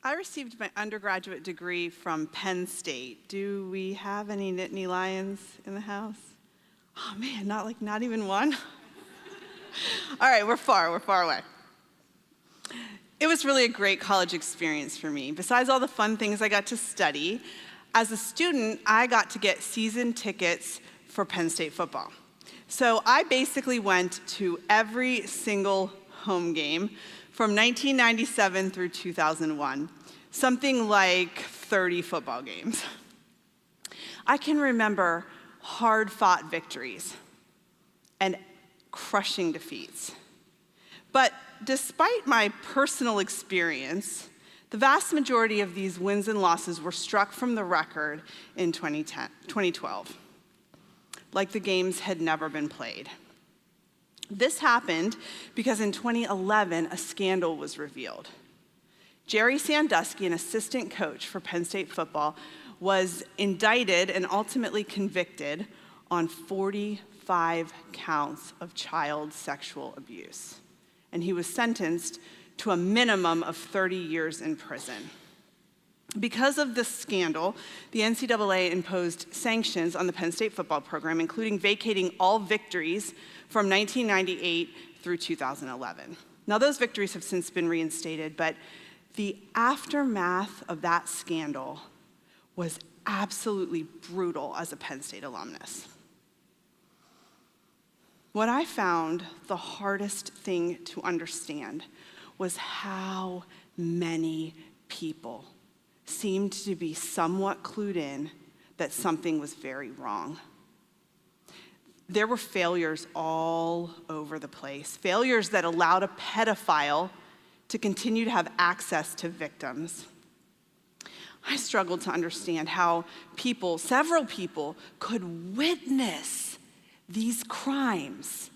I received my undergraduate degree from Penn State. Do we have any Nittany Lions in the house? Oh man, not even one? All right, we're far away. It was really a great college experience for me. Besides all the fun things I got to study, as a student, I got to get season tickets for Penn State football. So I basically went to every single home game from 1997 through 2001, something like 30 football games. I can remember hard-fought victories and crushing defeats. But despite my personal experience, the vast majority of these wins and losses were struck from the record in 2012, like the games had never been played. This happened because in 2011, a scandal was revealed. Jerry Sandusky, an assistant coach for Penn State football, was indicted and ultimately convicted on 45 counts of child sexual abuse. And he was sentenced to a minimum of 30 years in prison. Because of this scandal, the NCAA imposed sanctions on the Penn State football program, including vacating all victories from 1998 through 2011. Now, those victories have since been reinstated, but the aftermath of that scandal was absolutely brutal as a Penn State alumnus. What I found the hardest thing to understand was how many people seemed to be somewhat clued in that something was very wrong. There were failures all over the place, failures that allowed a pedophile to continue to have access to victims. I struggled to understand how several people, could witness these crimes,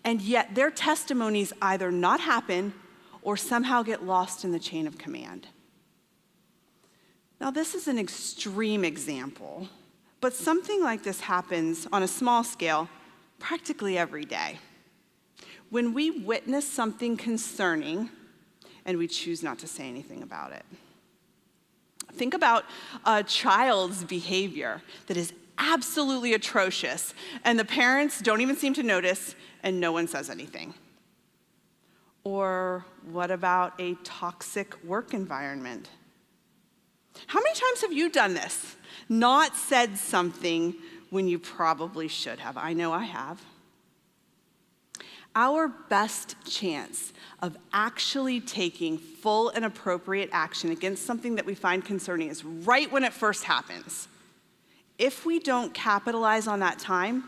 and yet their testimonies either not happen or somehow get lost in the chain of command. Now, this is an extreme example, but something like this happens on a small scale practically every day. When we witness something concerning and we choose not to say anything about it. Think about a child's behavior that is absolutely atrocious, and the parents don't even seem to notice, and no one says anything. Or what about a toxic work environment? How many times have you done this? Not said something when you probably should have. I know I have. Our best chance of actually taking full and appropriate action against something that we find concerning is right when it first happens. If we don't capitalize on that time,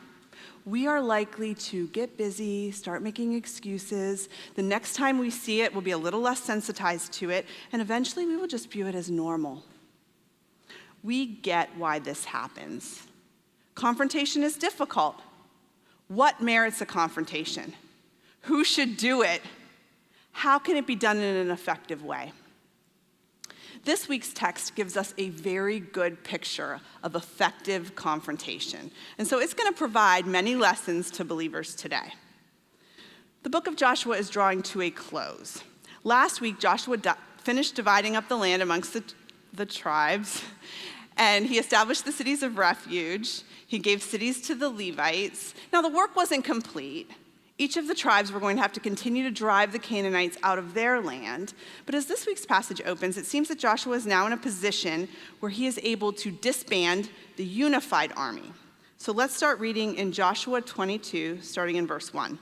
we are likely to get busy, start making excuses. The next time we see it, we'll be a little less sensitized to it, and eventually we will just view it as normal. We get why this happens. Confrontation is difficult. What merits a confrontation? Who should do it? How can it be done in an effective way? This week's text gives us a very good picture of effective confrontation. And so it's going to provide many lessons to believers today. The book of Joshua is drawing to a close. Last week, Joshua finished dividing up the land amongst the tribes, and he established the cities of refuge. He gave cities to the Levites. Now, the work wasn't complete. Each of the tribes were going to have to continue to drive the Canaanites out of their land. But as this week's passage opens, it seems that Joshua is now in a position where he is able to disband the unified army. So let's start reading in Joshua 22, starting in verse 1.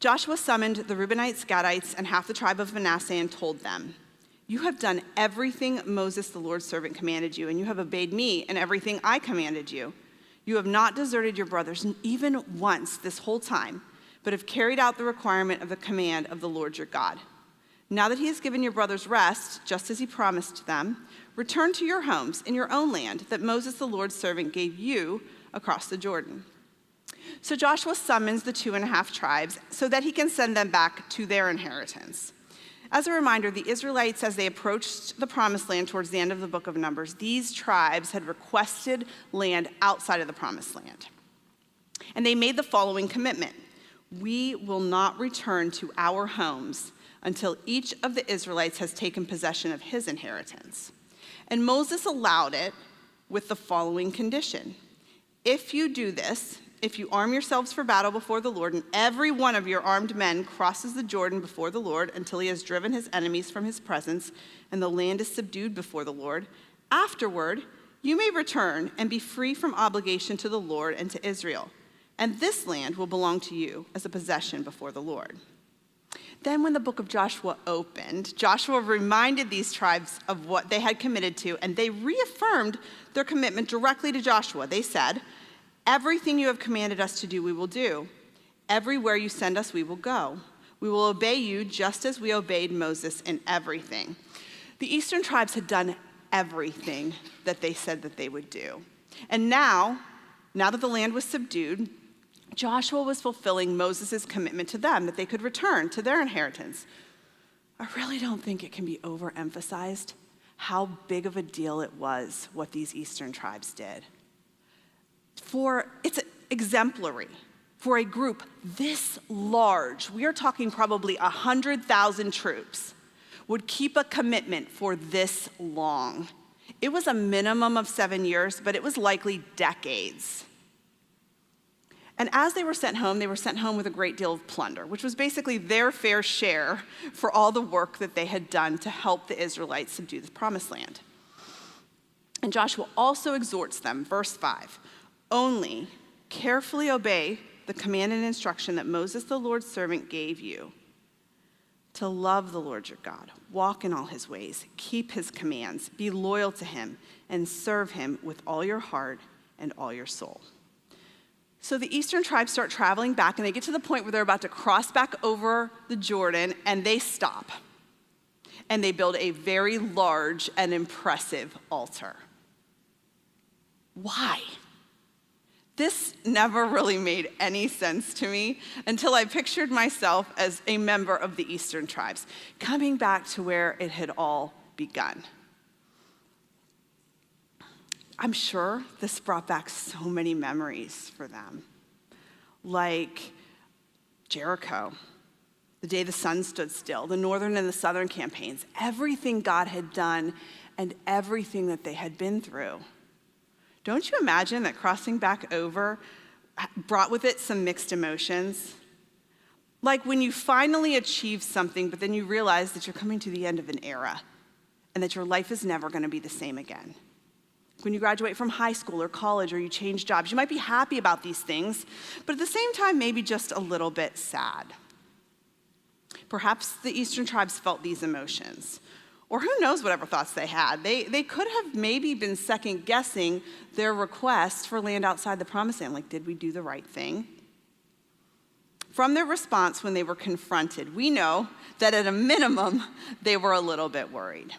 Joshua summoned the Reubenites, Gadites, and half the tribe of Manasseh and told them, "You have done everything Moses, the Lord's servant, commanded you, and you have obeyed me in everything I commanded you. You have not deserted your brothers even once this whole time, but have carried out the requirement of the command of the Lord your God. Now that he has given your brothers rest, just as he promised them, return to your homes in your own land that Moses, the Lord's servant, gave you across the Jordan." So Joshua summons the 2.5 tribes so that he can send them back to their inheritance. As a reminder, the Israelites, as they approached the promised land towards the end of the book of Numbers, these tribes had requested land outside of the promised land. And they made the following commitment: "We will not return to our homes until each of the Israelites has taken possession of his inheritance. And Moses allowed it with the following condition. If you do this, if you arm yourselves for battle before the Lord, and every one of your armed men crosses the Jordan before the Lord until he has driven his enemies from his presence, and the land is subdued before the Lord, afterward you may return and be free from obligation to the Lord and to Israel. And this land will belong to you as a possession before the Lord. Then when the book of Joshua opened, Joshua reminded these tribes of what they had committed to, and they reaffirmed their commitment directly to Joshua. They said, everything you have commanded us to do, we will do. Everywhere you send us, we will go. We will obey you just as we obeyed Moses in everything. The eastern tribes had done everything that they said that they would do. And now that the land was subdued, Joshua was fulfilling Moses' commitment to them that they could return to their inheritance. I really don't think it can be overemphasized how big of a deal it was what these eastern tribes did. It's exemplary for a group this large. We are talking probably 100,000 troops would keep a commitment for this long. It was a minimum of 7 years, but it was likely decades. And as they were sent home with a great deal of plunder, which was basically their fair share for all the work that they had done to help the Israelites subdue the promised land. And Joshua also exhorts them, verse 5, only carefully obey the command and instruction that Moses, the Lord's servant, gave you to love the Lord your God, walk in all his ways, keep his commands, be loyal to him, and serve him with all your heart and all your soul. So the eastern tribes start traveling back, and they get to the point where they're about to cross back over the Jordan, and they stop. And they build a very large and impressive altar. Why? This never really made any sense to me until I pictured myself as a member of the eastern tribes, coming back to where it had all begun. I'm sure this brought back so many memories for them, like Jericho, the day the sun stood still, the northern and the southern campaigns, everything God had done and everything that they had been through. Don't you imagine that crossing back over brought with it some mixed emotions? Like when you finally achieve something, but then you realize that you're coming to the end of an era and that your life is never going to be the same again. When you graduate from high school or college or you change jobs, you might be happy about these things, but at the same time, maybe just a little bit sad. Perhaps the eastern tribes felt these emotions, or who knows whatever thoughts they had. They could have maybe been second guessing their request for land outside the promised land, like, did we do the right thing? From their response when they were confronted, we know that at a minimum, they were a little bit worried.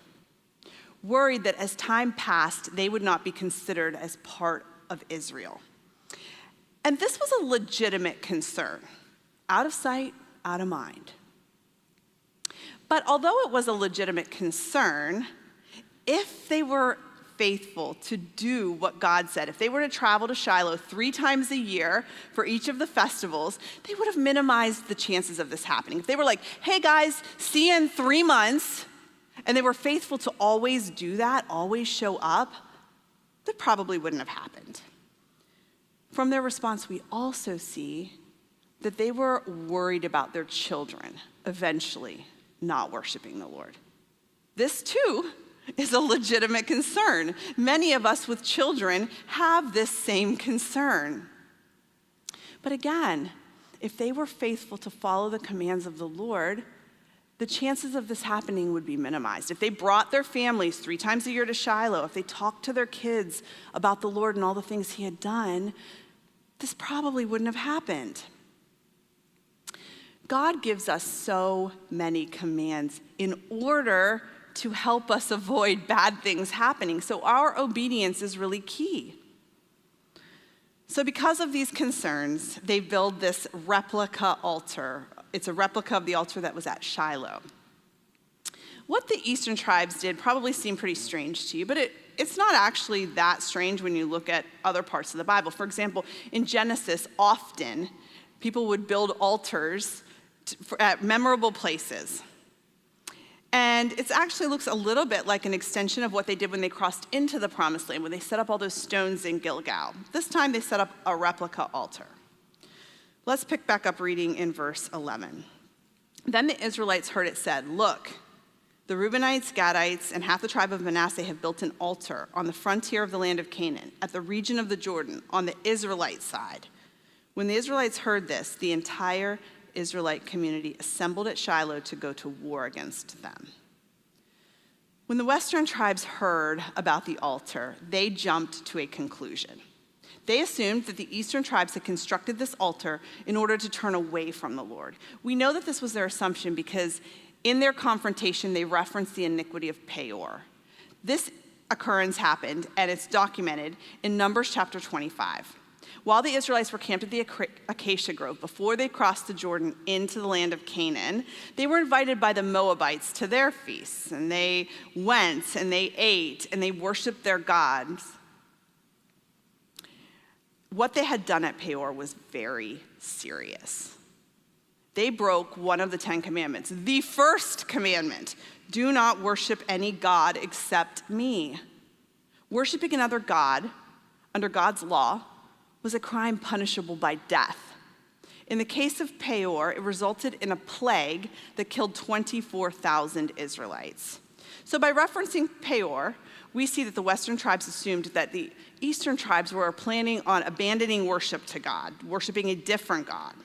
Worried that as time passed, they would not be considered as part of Israel. And this was a legitimate concern. Out of sight, out of mind. But although it was a legitimate concern, if they were faithful to do what God said, if they were to travel to Shiloh 3 times a year for each of the festivals, they would have minimized the chances of this happening. If they were like, hey guys, see you in 3 months, and they were faithful to always do that, always show up, that probably wouldn't have happened. From their response, we also see that they were worried about their children eventually not worshiping the Lord. This too is a legitimate concern. Many of us with children have this same concern. But again, if they were faithful to follow the commands of the Lord, the chances of this happening would be minimized. If they brought their families 3 times a year to Shiloh, if they talked to their kids about the Lord and all the things he had done, this probably wouldn't have happened. God gives us so many commands in order to help us avoid bad things happening. So our obedience is really key. So because of these concerns, they build this replica altar. It's a replica of the altar that was at Shiloh. What the eastern tribes did probably seemed pretty strange to you, but it's not actually that strange when you look at other parts of the Bible. For example, in Genesis, often people would build altars at memorable places. And it actually looks a little bit like an extension of what they did when they crossed into the Promised Land, when they set up all those stones in Gilgal. This time they set up a replica altar. Let's pick back up reading in verse 11. Then the Israelites heard it said, "Look, the Reubenites, Gadites, and half the tribe of Manasseh have built an altar on the frontier of the land of Canaan, at the region of the Jordan, on the Israelite side." When the Israelites heard this, the entire Israelite community assembled at Shiloh to go to war against them. When the western tribes heard about the altar, they jumped to a conclusion. They assumed that the eastern tribes had constructed this altar in order to turn away from the Lord. We know that this was their assumption because in their confrontation, they referenced the iniquity of Peor. This occurrence happened, and it's documented in Numbers chapter 25. While the Israelites were camped at the acacia grove before they crossed the Jordan into the land of Canaan, they were invited by the Moabites to their feasts, and they went and they ate and they worshiped their gods. What they had done at Peor was very serious. They broke one of the 10 commandments, the first commandment: do not worship any god except me. Worshiping another god under God's law was a crime punishable by death. In the case of Peor, it resulted in a plague that killed 24,000 Israelites. So by referencing Peor, we see that the western tribes assumed that the eastern tribes were planning on abandoning worship to God, worshiping a different god.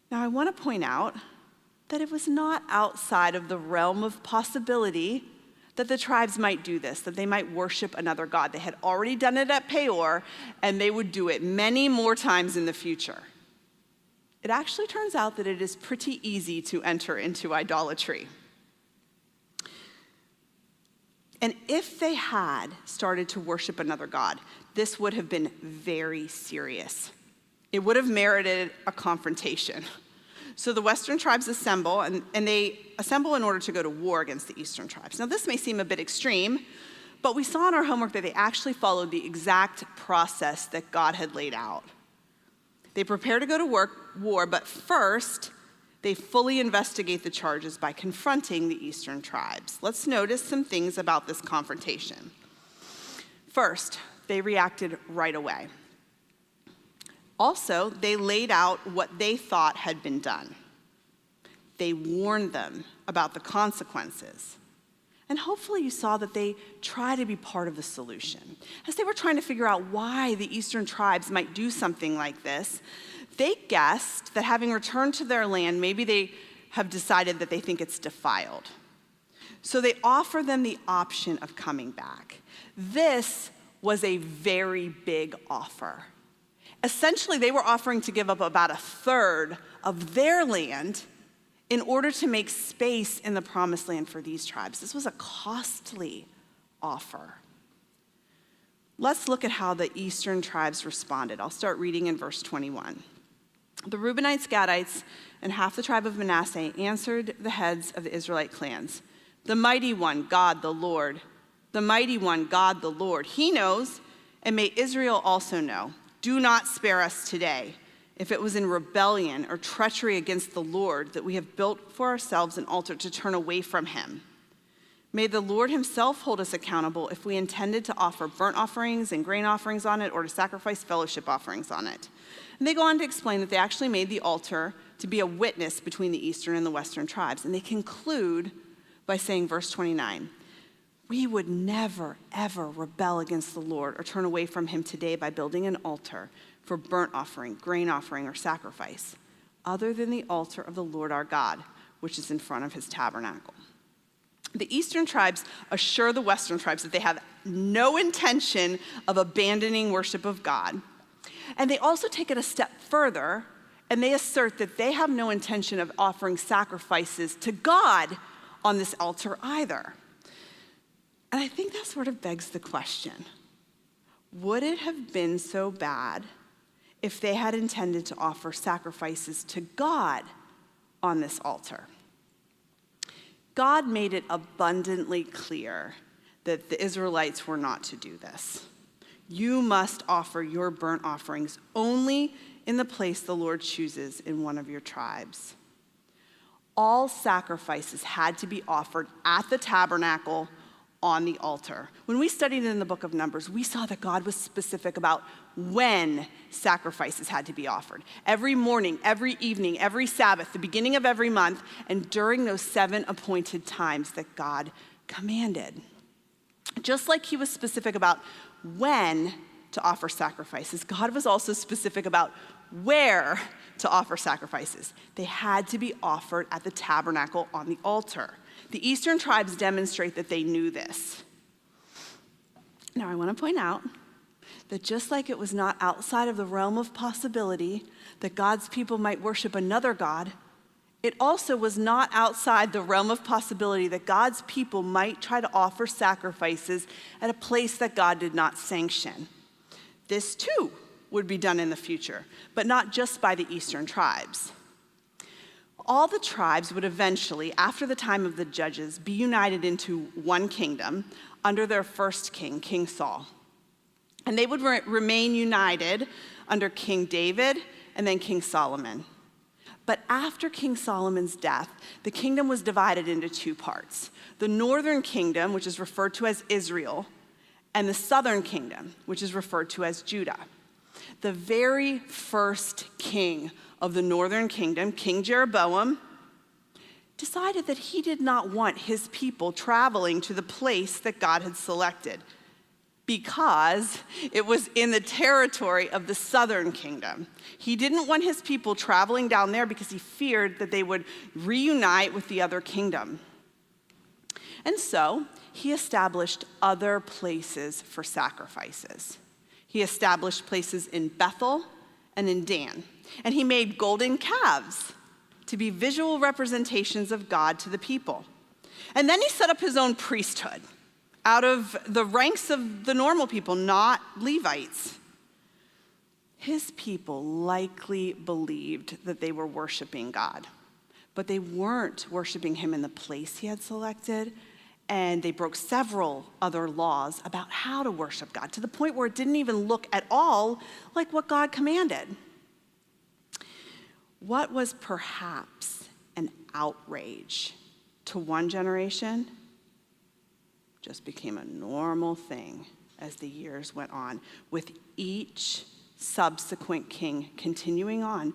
Now, I want to point out that it was not outside of the realm of possibility that the tribes might do this, that they might worship another god. They had already done it at Peor, and they would do it many more times in the future. It actually turns out that it is pretty easy to enter into idolatry. And if they had started to worship another god, this would have been very serious. It would have merited a confrontation. So the western tribes assemble, and they assemble in order to go to war against the eastern tribes. Now, this may seem a bit extreme, but we saw in our homework that they actually followed the exact process that God had laid out. They prepare to go to war, but first, they fully investigate the charges by confronting the eastern tribes. Let's notice some things about this confrontation. First, they reacted right away. Also, they laid out what they thought had been done. They warned them about the consequences. And hopefully you saw that they try to be part of the solution. As they were trying to figure out why the eastern tribes might do something like this, they guessed that having returned to their land, maybe they have decided that they think it's defiled. So they offer them the option of coming back. This was a very big offer. Essentially, they were offering to give up about 1/3 of their land in order to make space in the Promised Land for these tribes. This was a costly offer. Let's look at how the eastern tribes responded. I'll start reading in verse 21. The Reubenites, Gadites, and half the tribe of Manasseh answered the heads of the Israelite clans. "The mighty one, God the Lord. The mighty one, God the Lord. He knows, and may Israel also know. Do not spare us today, if it was in rebellion or treachery against the Lord that we have built for ourselves an altar to turn away from him. May the Lord himself hold us accountable if we intended to offer burnt offerings and grain offerings on it or to sacrifice fellowship offerings on it." And they go on to explain that they actually made the altar to be a witness between the eastern and the western tribes. And they conclude by saying, verse 29, "We would never, ever rebel against the Lord or turn away from him today by building an altar for burnt offering, grain offering, or sacrifice, other than the altar of the Lord our God, which is in front of his tabernacle." The eastern tribes assure the western tribes that they have no intention of abandoning worship of God. And they also take it a step further, and they assert that they have no intention of offering sacrifices to God on this altar either. And I think that sort of begs the question, would it have been so bad if they had intended to offer sacrifices to God on this altar? God made it abundantly clear that the Israelites were not to do this. You must offer your burnt offerings only in the place the Lord chooses in one of your tribes. all sacrifices had to be offered at the tabernacle on the altar. When we studied in the book of Numbers, we saw that God was specific about when sacrifices had to be offered. Every morning, every evening, every Sabbath, the beginning of every month, and during those 7 appointed times that God commanded. Just like he was specific about when to offer sacrifices, God was also specific about where to offer sacrifices. They had to be offered at the tabernacle on the altar. The eastern tribes demonstrate that they knew this. Now, I want to point out that just like it was not outside of the realm of possibility that God's people might worship another God, it also was not outside the realm of possibility that God's people might try to offer sacrifices at a place that God did not sanction. This too would be done in the future, but not just by the eastern tribes. All the tribes would eventually, after the time of the judges, be united into one kingdom under their first king, King Saul. And they would remain united under King David and then King Solomon. But after King Solomon's death, the kingdom was divided into 2 parts. The northern kingdom, which is referred to as Israel, and the southern kingdom, which is referred to as Judah. The very first king of the northern kingdom, King Jeroboam, decided that he did not want his people traveling to the place that God had selected because it was in the territory of the southern kingdom. He didn't want his people traveling down there because he feared that they would reunite with the other kingdom. And so he established other places for sacrifices. He established places in Bethel and in Dan. And he made golden calves to be visual representations of God to the people. And then he set up his own priesthood out of the ranks of the normal people, not Levites. His people likely believed that they were worshiping God, but they weren't worshiping him in the place he had selected, and they broke several other laws about how to worship God, to the point where it didn't even look at all like what God commanded. What was perhaps an outrage to one generation just became a normal thing as the years went on, with each subsequent king continuing on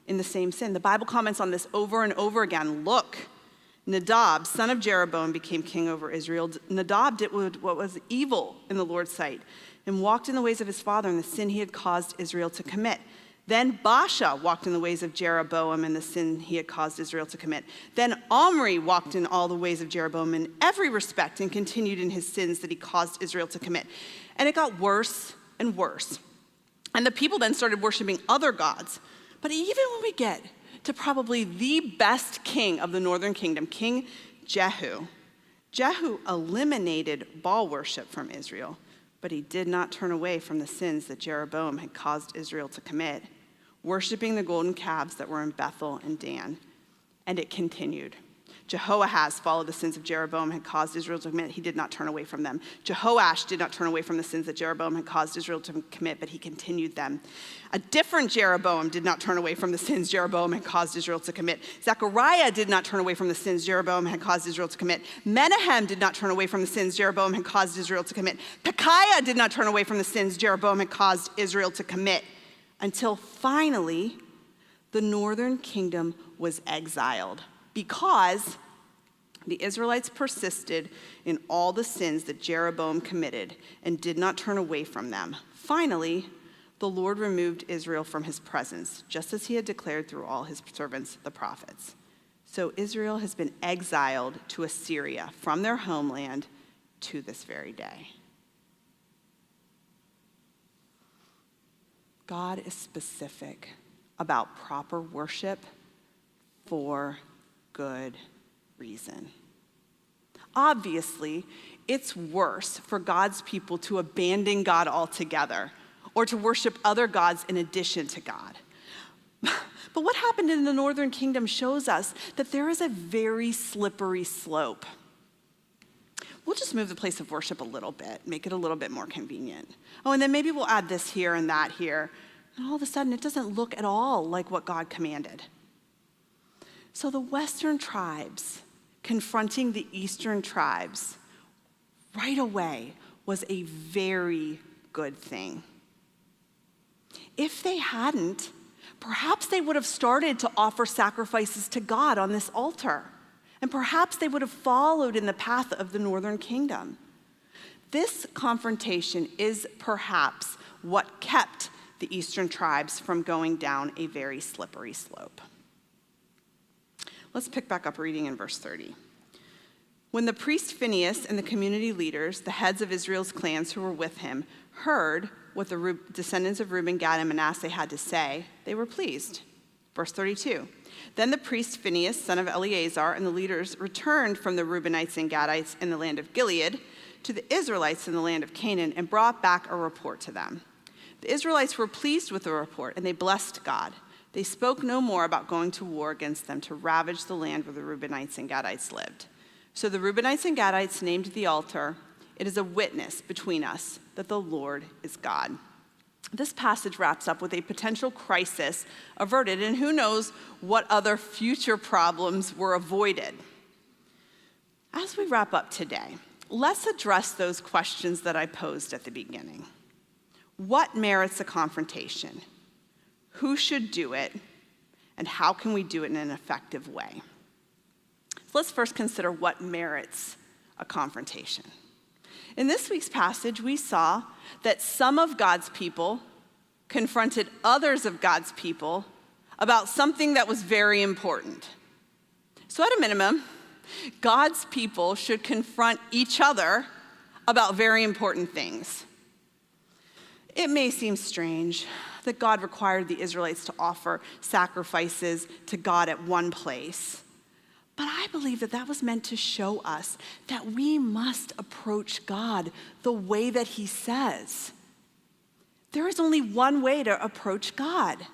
in the same sin. The Bible comments on this over and over again. Look, Nadab, son of Jeroboam, became king over Israel. Nadab did what was evil in the Lord's sight and walked in the ways of his father and the sin he had caused Israel to commit. Then Baasha walked in the ways of Jeroboam and the sin he had caused Israel to commit. Then Omri walked in all the ways of Jeroboam in every respect and continued in his sins that he caused Israel to commit. And it got worse and worse. And the people then started worshiping other gods. But even when we get to probably the best king of the northern kingdom, King Jehu eliminated Baal worship from Israel, but he did not turn away from the sins that Jeroboam had caused Israel to commit, worshiping the golden calves that were in Bethel and Dan. And it continued. Jehoahaz followed the sins of Jeroboam had caused Israel to commit. He did not turn away from them. Jehoash did not turn away from the sins that Jeroboam had caused Israel to commit, but he continued them. A different Jeroboam did not turn away from the sins Jeroboam had caused Israel to commit. Zechariah did not turn away from the sins Jeroboam had caused Israel to commit. Menahem did not turn away from the sins Jeroboam had caused Israel to commit. Pekahiah did not turn away from the sins Jeroboam had caused Israel to commit. Until finally, the northern kingdom was exiled because the Israelites persisted in all the sins that Jeroboam committed and did not turn away from them. Finally, the Lord removed Israel from his presence, just as he had declared through all his servants, the prophets. So Israel has been exiled to Assyria from their homeland to this very day. God is specific about proper worship for good reason. Obviously, it's worse for God's people to abandon God altogether or to worship other gods in addition to God. But what happened in the northern kingdom shows us that there is a very slippery slope. We'll just move the place of worship a little bit, make it a little bit more convenient. Oh, and then maybe we'll add this here and that here. And all of a sudden, it doesn't look at all like what God commanded. So the Western tribes confronting the Eastern tribes right away was a very good thing. If they hadn't, perhaps they would have started to offer sacrifices to God on this altar, and perhaps they would have followed in the path of the Northern Kingdom. This confrontation is perhaps what kept the Eastern tribes from going down a very slippery slope. Let's pick back up reading in verse 30. When the priest Phinehas and the community leaders, the heads of Israel's clans who were with him, heard what the descendants of Reuben, Gad, and Manasseh had to say, they were pleased. Verse 32. Then the priest Phinehas, son of Eleazar, and the leaders returned from the Reubenites and Gadites in the land of Gilead to the Israelites in the land of Canaan and brought back a report to them. The Israelites were pleased with the report, and they blessed God. They spoke no more about going to war against them to ravage the land where the Reubenites and Gadites lived. So the Reubenites and Gadites named the altar, "It is a witness between us that the Lord is God." This passage wraps up with a potential crisis averted, and who knows what other future problems were avoided. As we wrap up today, let's address those questions that I posed at the beginning. What merits a confrontation? Who should do it? And how can we do it in an effective way? So let's first consider what merits a confrontation. In this week's passage, we saw that some of God's people confronted others of God's people about something that was very important. So at a minimum, God's people should confront each other about very important things. It may seem strange that God required the Israelites to offer sacrifices to God at one place, but I believe that that was meant to show us that we must approach God the way that he says. There is only one way to approach God.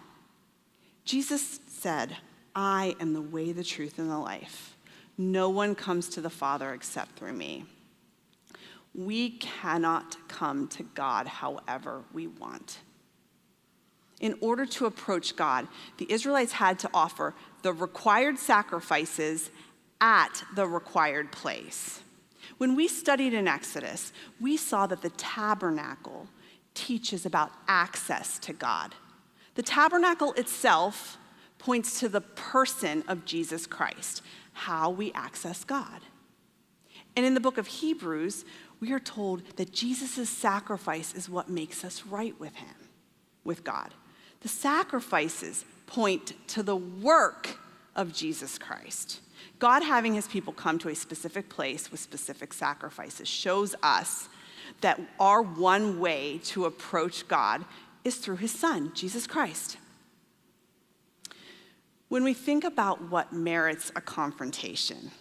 Jesus said, "I am the way, the truth, and the life. No one comes to the Father except through me." We cannot come to God however we want. In order to approach God, the Israelites had to offer the required sacrifices at the required place. When we studied in Exodus, we saw that the tabernacle teaches about access to God. The tabernacle itself points to the person of Jesus Christ, how we access God. And in the book of Hebrews, we are told that Jesus' sacrifice is what makes us right with him, with God. The sacrifices point to the work of Jesus Christ. God having his people come to a specific place with specific sacrifices shows us that our one way to approach God is through his Son, Jesus Christ. When we think about what merits a confrontation,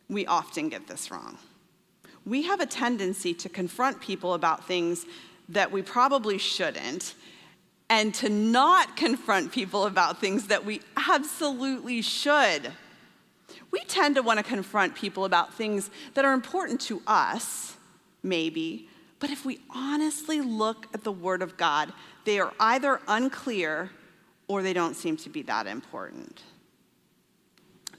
we often get this wrong. We have a tendency to confront people about things that we probably shouldn't, and to not confront people about things that we absolutely should. We tend to want to confront people about things that are important to us, maybe, but if we honestly look at the Word of God, they are either unclear or they don't seem to be that important.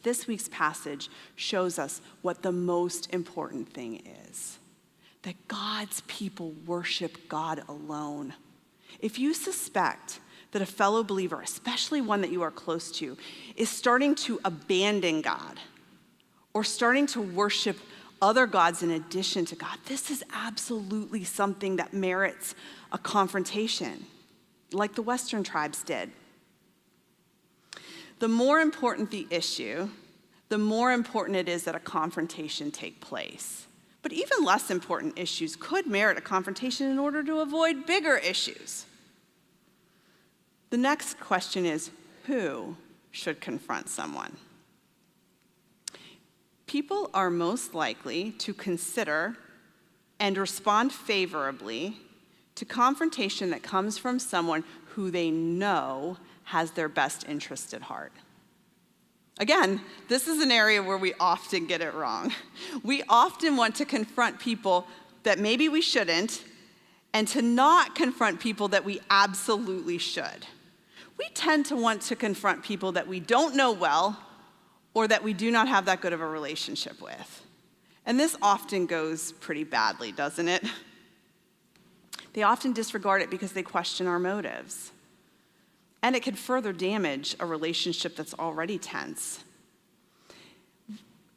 This week's passage shows us what the most important thing is, that God's people worship God alone. If you suspect that a fellow believer, especially one that you are close to, is starting to abandon God or starting to worship other gods in addition to God, this is absolutely something that merits a confrontation, like the Western tribes did. The more important the issue, the more important it is that a confrontation take place. But even less important issues could merit a confrontation in order to avoid bigger issues. The next question is, who should confront someone? People are most likely to consider and respond favorably to confrontation that comes from someone who they know has their best interest at heart. Again, this is an area where we often get it wrong. We often want to confront people that maybe we shouldn't, and to not confront people that we absolutely should. We tend to want to confront people that we don't know well, or that we do not have that good of a relationship with. And this often goes pretty badly, doesn't it? They often disregard it because they question our motives. And it can further damage a relationship that's already tense.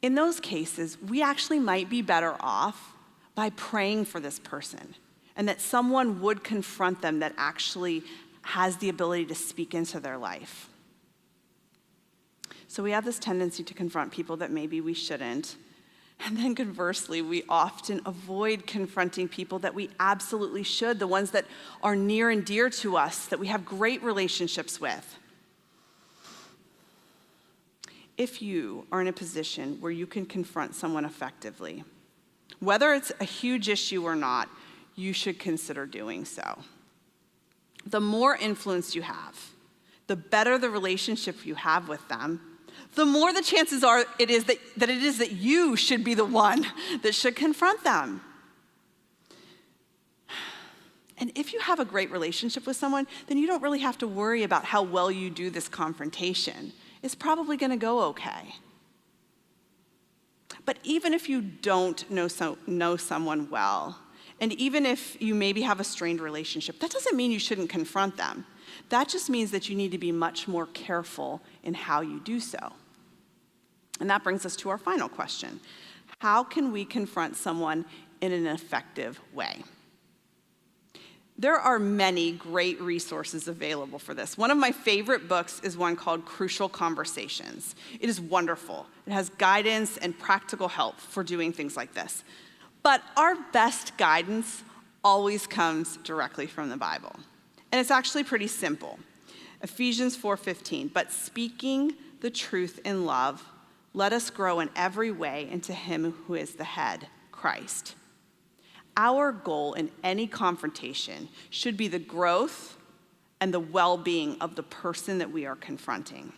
In those cases, we actually might be better off by praying for this person and that someone would confront them that actually has the ability to speak into their life. So we have this tendency to confront people that maybe we shouldn't. And then conversely, we often avoid confronting people that we absolutely should, the ones that are near and dear to us, that we have great relationships with. If you are in a position where you can confront someone effectively, whether it's a huge issue or not, you should consider doing so. The more influence you have, the better the relationship you have with them, the more the chances are it is that you should be the one that should confront them. And if you have a great relationship with someone, then you don't really have to worry about how well you do this confrontation. It's probably going to go okay. But even if you don't know someone well, and even if you maybe have a strained relationship, that doesn't mean you shouldn't confront them. That just means that you need to be much more careful in how you do so. And that brings us to our final question. How can we confront someone in an effective way? There are many great resources available for this. One of my favorite books is one called Crucial Conversations. It is wonderful. It has guidance and practical help for doing things like this. But our best guidance always comes directly from the Bible. And it's actually pretty simple. Ephesians 4:15, but speaking the truth in love, let us grow in every way into him who is the head, Christ. Our goal in any confrontation should be the growth and the well-being of the person that we are confronting.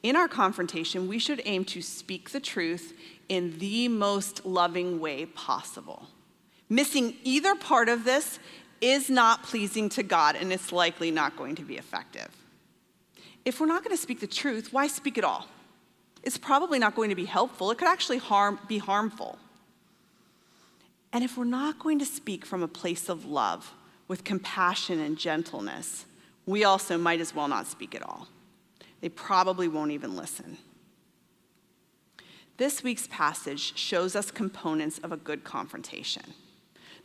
In our confrontation, we should aim to speak the truth in the most loving way possible. Missing either part of this is not pleasing to God, and it's likely not going to be effective. If we're not going to speak the truth, why speak at all? It's probably not going to be helpful. It could actually be harmful. And if we're not going to speak from a place of love, with compassion and gentleness, we also might as well not speak at all. They probably won't even listen. This week's passage shows us components of a good confrontation.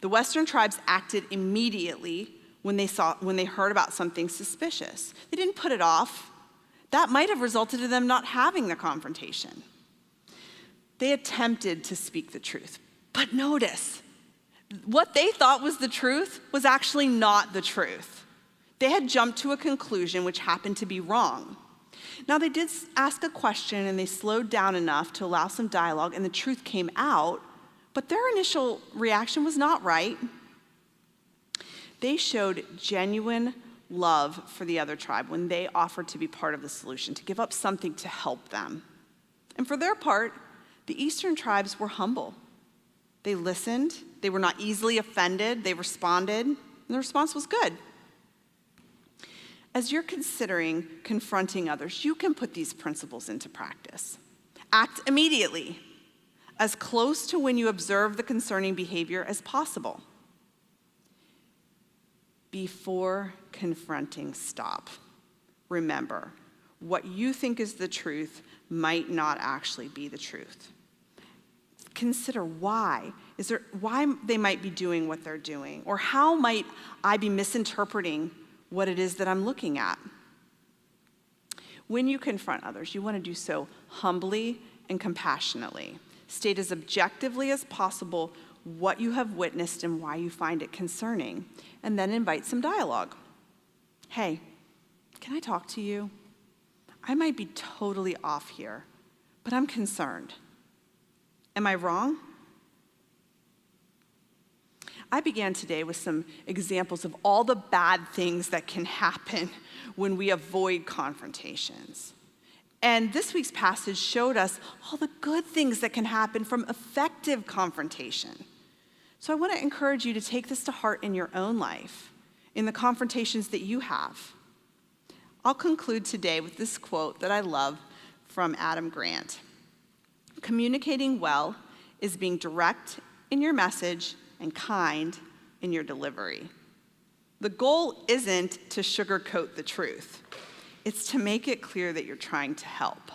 The Western tribes acted immediately when they heard about something suspicious. They didn't put it off. That might have resulted in them not having the confrontation. They attempted to speak the truth. But notice, what they thought was the truth was actually not the truth. They had jumped to a conclusion which happened to be wrong. Now, they did ask a question and they slowed down enough to allow some dialogue, and the truth came out, but their initial reaction was not right. They showed genuine love for the other tribe when they offered to be part of the solution, to give up something to help them. And for their part, the Eastern tribes were humble. They listened, they were not easily offended, they responded, and the response was good. As you're considering confronting others, you can put these principles into practice. Act immediately, as close to when you observe the concerning behavior as possible. Before confronting, stop. Remember, what you think is the truth might not actually be the truth. Consider why they might be doing what they're doing, or how might I be misinterpreting what it is that I'm looking at. When you confront others, you want to do so humbly and compassionately. State as objectively as possible what you have witnessed and why you find it concerning, and then invite some dialogue. Hey, can I talk to you? I might be totally off here, but I'm concerned. Am I wrong? I began today with some examples of all the bad things that can happen when we avoid confrontations. And this week's passage showed us all the good things that can happen from effective confrontation. So I want to encourage you to take this to heart in your own life, in the confrontations that you have. I'll conclude today with this quote that I love from Adam Grant. Communicating well is being direct in your message and kind in your delivery. The goal isn't to sugarcoat the truth. It's to make it clear that you're trying to help.